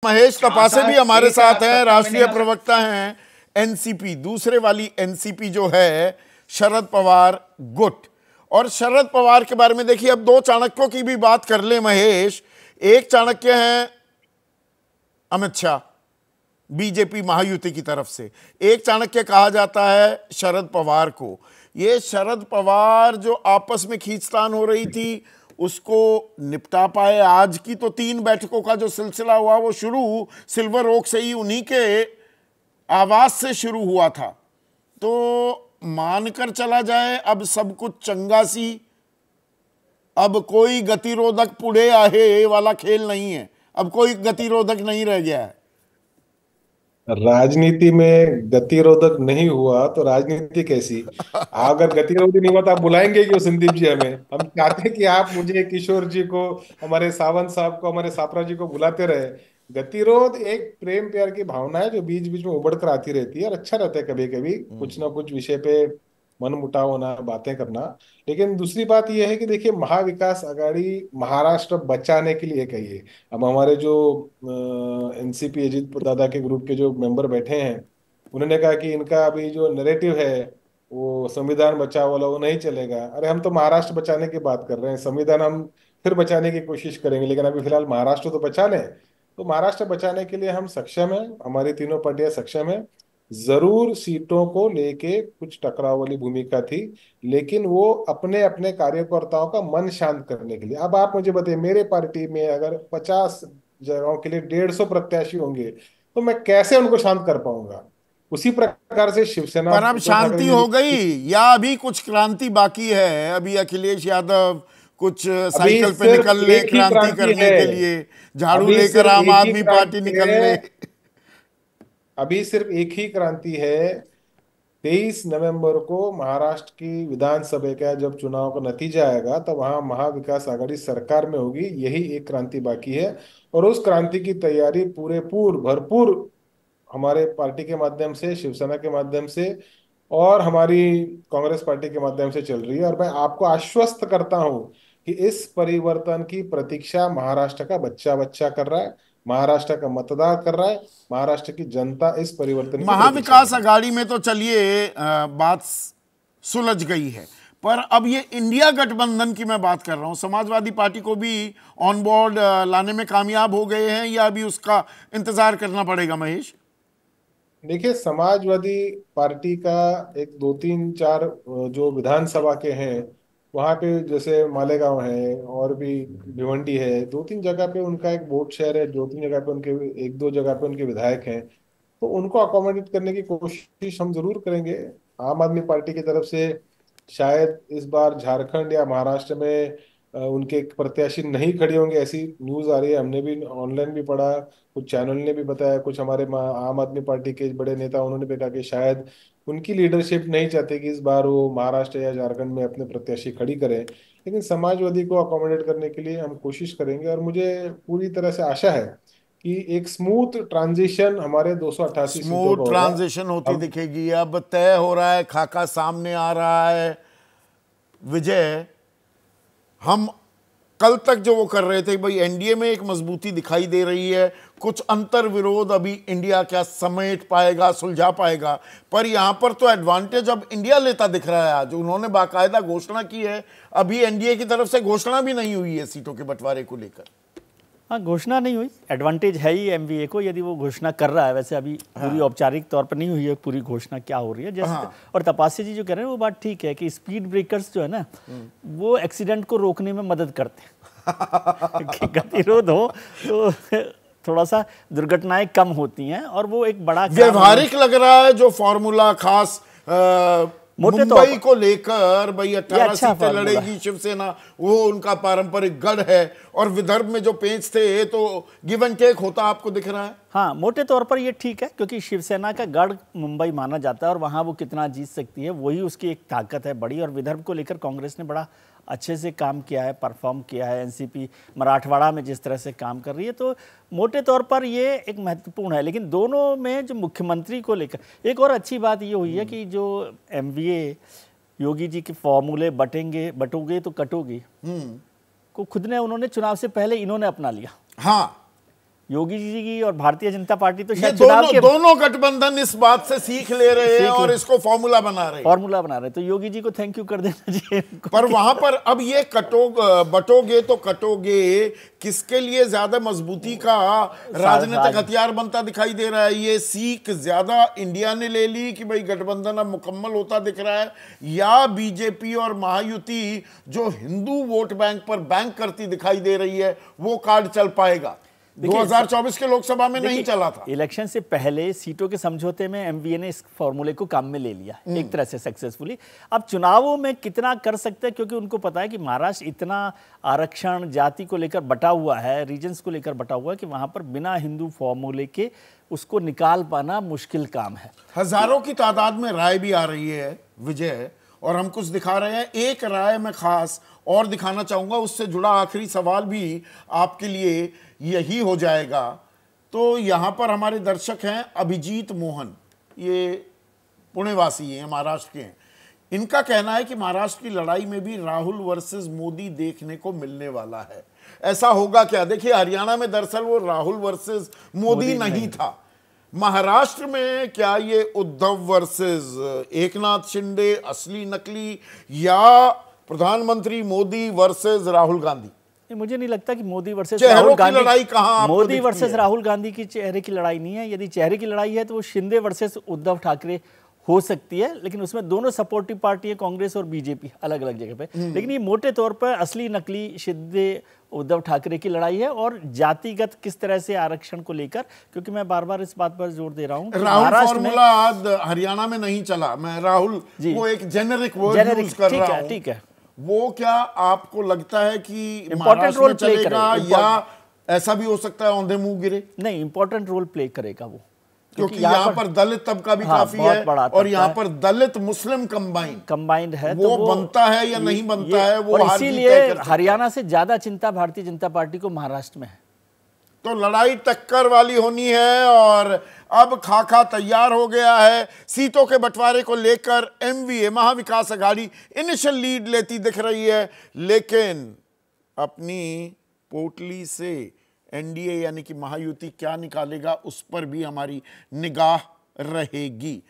महेश तपासे भी हमारे साथ हैं, राष्ट्रीय प्रवक्ता हैं एनसीपी, दूसरे वाली एनसीपी जो है शरद पवार गुट। और शरद पवार के बारे में देखिए, अब दो चाणक्यों की भी बात कर ले महेश। एक चाणक्य हैं अमित शाह बीजेपी महायुति की तरफ से, एक चाणक्य कहा जाता है शरद पवार को। ये शरद पवार जो आपस में खींचतान हो रही थी उसको निपटा पाए। आज की तो 3 बैठकों का जो सिलसिला हुआ वो शुरू सिल्वर ओक से ही, उन्हीं के आवाज से शुरू हुआ था। तो मानकर चला जाए अब सब कुछ चंगा सी, अब कोई गतिरोधक पुढ़े आहे वाला खेल नहीं है, अब कोई गतिरोधक नहीं रह गया है। राजनीति में गतिरोधक नहीं हुआ तो राजनीति कैसी? अगर गतिरोधी नहीं हुआ तो आप बुलाएंगे क्यों संदीप जी हमें? हम चाहते हैं कि आप मुझे, किशोर जी को, हमारे सावंत साहब को, हमारे सापरा जी को बुलाते रहे। गतिरोध एक प्रेम प्यार की भावना है जो बीच बीच में उबड़ कर आती रहती है और अच्छा रहता है कभी कभी कुछ ना कुछ विषय पे मन मुटाव होना, बातें करना। लेकिन दूसरी बात यह है कि देखिए, महाविकास आघाड़ी महाराष्ट्र बचाने के लिए कहिए। अब हमारे जो एनसीपी अजीत दादा के ग्रुप के जो मेंबर बैठे हैं, उन्होंने कहा कि इनका अभी जो नैरेटिव है वो संविधान बचाओ वाला वो नहीं चलेगा। अरे हम तो महाराष्ट्र बचाने की बात कर रहे हैं, संविधान हम फिर बचाने की कोशिश करेंगे, लेकिन अभी फिलहाल महाराष्ट्र तो बचा लें। तो महाराष्ट्र बचाने के लिए हम सक्षम हैं, हमारी तीनों पार्टियां सक्षम हैं। जरूर सीटों को लेके कुछ टकराव वाली भूमिका थी, लेकिन वो अपने अपने कार्यकर्ताओं का मन शांत करने के लिए। अब आप मुझे बताइए, मेरे पार्टी में अगर 50 जगहों के लिए 150 प्रत्याशी होंगे तो मैं कैसे उनको शांत कर पाऊंगा? उसी प्रकार से शिवसेना, पर अब उद्धव ठाकरे शांति जी हो गई या अभी कुछ क्रांति बाकी है? अभी अखिलेश यादव कुछ अभी साइकिल पे सिर्फ निकल ले एक ही क्रांति क्रांति करने है। के लिए, झाड़ू अभी लेकर सिर्फ आम एक ही आदमी पार्टी क्रांति निकल है। ले। अभी सिर्फ एक ही क्रांति है। 23 नवंबर को महाराष्ट्र की विधानसभा का जब चुनाव का नतीजा आएगा तब वहां महाविकास आघाड़ी सरकार में होगी। यही एक क्रांति बाकी है और उस क्रांति की तैयारी भरपूर हमारे पार्टी के माध्यम से, शिवसेना के माध्यम से और हमारी कांग्रेस पार्टी के माध्यम से चल रही है। और मैं आपको आश्वस्त करता हूं कि इस परिवर्तन की प्रतीक्षा महाराष्ट्र का बच्चा बच्चा कर रहा है, महाराष्ट्र का मतदार कर रहा है, महाराष्ट्र की जनता इस परिवर्तन की प्रतीक्षा कर महाविकास रही है। अघाड़ी में तो चलिए बात सुलझ गई है, पर अब ये इंडिया गठबंधन की मैं बात कर रहा हूं। समाजवादी पार्टी को भी ऑन बोर्ड लाने में कामयाब हो गए हैं या अभी उसका इंतजार करना पड़ेगा महेश? देखिए, समाजवादी पार्टी का एक 2 3 4 जो विधानसभा के हैं वहां पे, जैसे मालेगांव है और भी भिवंडी है, 2 3 जगह पे उनका एक वोट शेयर है, 2 3 जगह पे उनके, 1 2 जगह पे उनके विधायक हैं। तो उनको अकोमोडेट करने की कोशिश हम जरूर करेंगे। आम आदमी पार्टी की तरफ से शायद इस बार झारखंड या महाराष्ट्र में उनके प्रत्याशी नहीं खड़े होंगे, ऐसी न्यूज आ रही है। हमने भी ऑनलाइन भी पढ़ा, कुछ चैनल ने भी बताया, कुछ हमारे आम आदमी पार्टी के बड़े नेता उन्होंने भी कहा कि शायद उनकी लीडरशिप नहीं चाहती कि इस बार वो महाराष्ट्र या झारखंड में अपने प्रत्याशी खड़ी करें। लेकिन समाजवादी को अकोमोडेट करने के लिए हम कोशिश करेंगे और मुझे पूरी तरह से आशा है कि एक स्मूथ ट्रांजिशन हमारे 288 सीटों स्मूथ का होगा। ट्रांजिशन होती अब दिखेगी। अब तय हो रहा है, खाका सामने आ रहा है। विजय, हम कल तक जो वो कर रहे थे भाई, एनडीए में एक मजबूती दिखाई दे रही है, कुछ अंतर विरोध अभी इंडिया क्या समेट पाएगा, सुलझा पाएगा, पर यहां पर तो एडवांटेज अब इंडिया लेता दिख रहा है। आज उन्होंने बाकायदा घोषणा की है, अभी एनडीए की तरफ से घोषणा भी नहीं हुई है सीटों के बंटवारे को लेकर। हाँ, घोषणा नहीं हुई, एडवांटेज है ही एमवीए को यदि वो घोषणा कर रहा है। वैसे अभी पूरी औपचारिक तौर पर नहीं हुई है पूरी घोषणा क्या हो रही है जैसे। और तपासे जी जो कह रहे हैं वो बात ठीक है कि स्पीड ब्रेकर्स जो है ना वो एक्सीडेंट को रोकने में मदद करते हैं कि गतिरोध हो तो थोड़ा सा दुर्घटनाएं कम होती हैं और वो एक बड़ा व्यवहारिक लग रहा है जो फॉर्मूला, खास मुंबई को लेकर। भाई 18 सीटें लड़ेगी शिवसेना, वो उनका पारंपरिक गढ़ है, और विदर्भ में जो पेंच थे तो गिव एंड टेक होता आपको दिख रहा है। हाँ, मोटे तौर पर ये ठीक है क्योंकि शिवसेना का गढ़ मुंबई माना जाता है और वहाँ वो कितना जीत सकती है वही उसकी एक ताकत है बड़ी। और विदर्भ को लेकर कांग्रेस ने बड़ा अच्छे से काम किया है, परफॉर्म किया है। एनसीपी मराठवाड़ा में जिस तरह से काम कर रही है, तो मोटे तौर पर ये एक महत्वपूर्ण है। लेकिन दोनों में जो मुख्यमंत्री को लेकर एक और अच्छी बात ये हुई है कि जो एमवीए योगी जी के फॉर्मूले बटोगे तो कटोगे को खुद ने, उन्होंने चुनाव से पहले इन्होंने अपना लिया। हाँ, योगी जी की और भारतीय जनता पार्टी तो ये शायद चुनाव के दोनों गठबंधन इस बात से सीख ले रहे हैं और इसको फॉर्मूला बना रहे हैं। तो योगी जी को थैंक यू कर देना चाहिए। पर वहां पर अब ये बटोगे तो कटोगे किसके लिए ज्यादा मजबूती का राजनीतिक हथियार बनता दिखाई दे रहा है? ये सीख ज्यादा इंडिया ने ले ली कि भाई गठबंधन अब मुकम्मल होता दिख रहा है, या बीजेपी और महायुति जो हिंदू वोट बैंक पर बैंक करती दिखाई दे रही है वो कार्ड चल पाएगा? 2024 के लोकसभा में नहीं चला था। इलेक्शन से पहले सीटों के समझौते में एमवीए ने इस फॉर्मूले को काम में ले लिया एक तरह से सक्सेसफुली। अब चुनावों में कितना कर सकते हैं, क्योंकि उनको पता है कि महाराष्ट्र इतना आरक्षण जाति को लेकर बटा हुआ है, रीजन्स को लेकर बटा हुआ है कि वहां पर बिना हिंदू फॉर्मूले के उसको निकाल पाना मुश्किल काम है। हजारों की तादाद में राय भी आ रही है विजय, और हम कुछ दिखा रहे हैं। एक राय में खास और दिखाना चाहूंगा, उससे जुड़ा आखिरी सवाल भी आपके लिए यही हो जाएगा। तो यहाँ पर हमारे दर्शक हैं अभिजीत मोहन, ये पुणेवासी हैं, महाराष्ट्र के हैं। इनका कहना है कि महाराष्ट्र की लड़ाई में भी राहुल वर्सेस मोदी देखने को मिलने वाला है। ऐसा होगा क्या? देखिए, हरियाणा में दरअसल वो राहुल वर्सेस मोदी नहीं था। महाराष्ट्र में क्या ये उद्धव वर्सेस एकनाथ शिंदे असली नकली, या प्रधानमंत्री मोदी वर्सेस राहुल गांधी? मुझे नहीं लगता कि मोदी वर्सेस राहुल गांधी लड़ाई कहां मोदी वर्सेस राहुल गांधी की चेहरे की लड़ाई नहीं है। यदि चेहरे की लड़ाई है तो वो शिंदे वर्सेस उद्धव ठाकरे हो सकती है, लेकिन उसमें दोनों सपोर्टिव पार्टी है, कांग्रेस और बीजेपी अलग अलग जगह पे। लेकिन ये मोटे तौर पर असली नकली शिंदे उद्धव ठाकरे की लड़ाई है। और जातिगत किस तरह से आरक्षण को लेकर, क्योंकि मैं बार बार इस बात पर जोर दे रहा हूँ, राहुल फॉर्मूला हरियाणा में नहीं चला। मैं राहुल वो एक जेनेरिक वर्ड यूज कर रहा हूं। ठीक है, वो क्या आपको लगता है कि महाराष्ट्र में चलेगा, या ऐसा भी हो सकता है औंधे मुंह गिरे? नहीं, इंपॉर्टेंट रोल प्ले करेगा वो, क्योंकि यहाँ पर दलित तबका भी काफी है, और यहाँ पर दलित मुस्लिम कंबाइंड है। वो बनता है या नहीं बनता है, वो इसीलिए हरियाणा से ज्यादा चिंता भारतीय जनता पार्टी को महाराष्ट्र में है। तो लड़ाई टक्कर वाली होनी है, और अब खाका तैयार हो गया है। सीटों के बंटवारे को लेकर MVA Maha Vikas Aghadi initial lead लेती दिख रही है, लेकिन अपनी पोटली से एनडीए यानी कि महायुति क्या निकालेगा उस पर भी हमारी निगाह रहेगी।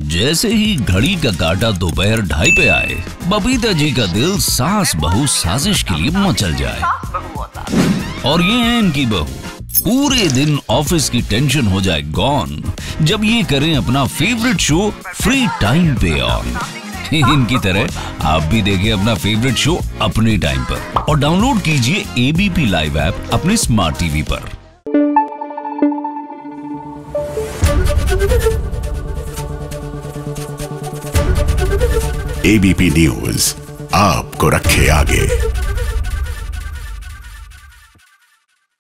जैसे ही घड़ी का काटा दोपहर 2:30 पे आए, बबीता जी का दिल सास बहू साजिश के लिए मचल जाए। और ये है इनकी बहू, पूरे दिन ऑफिस की टेंशन हो जाए गॉन जब ये करें अपना फेवरेट शो फ्री टाइम पे ऑन। इनकी तरह आप भी देखिए अपना फेवरेट शो अपने टाइम पर, और डाउनलोड कीजिए एबीपी लाइव ऐप अपने स्मार्ट टीवी पर। एबीपी न्यूज आपको रखे आगे।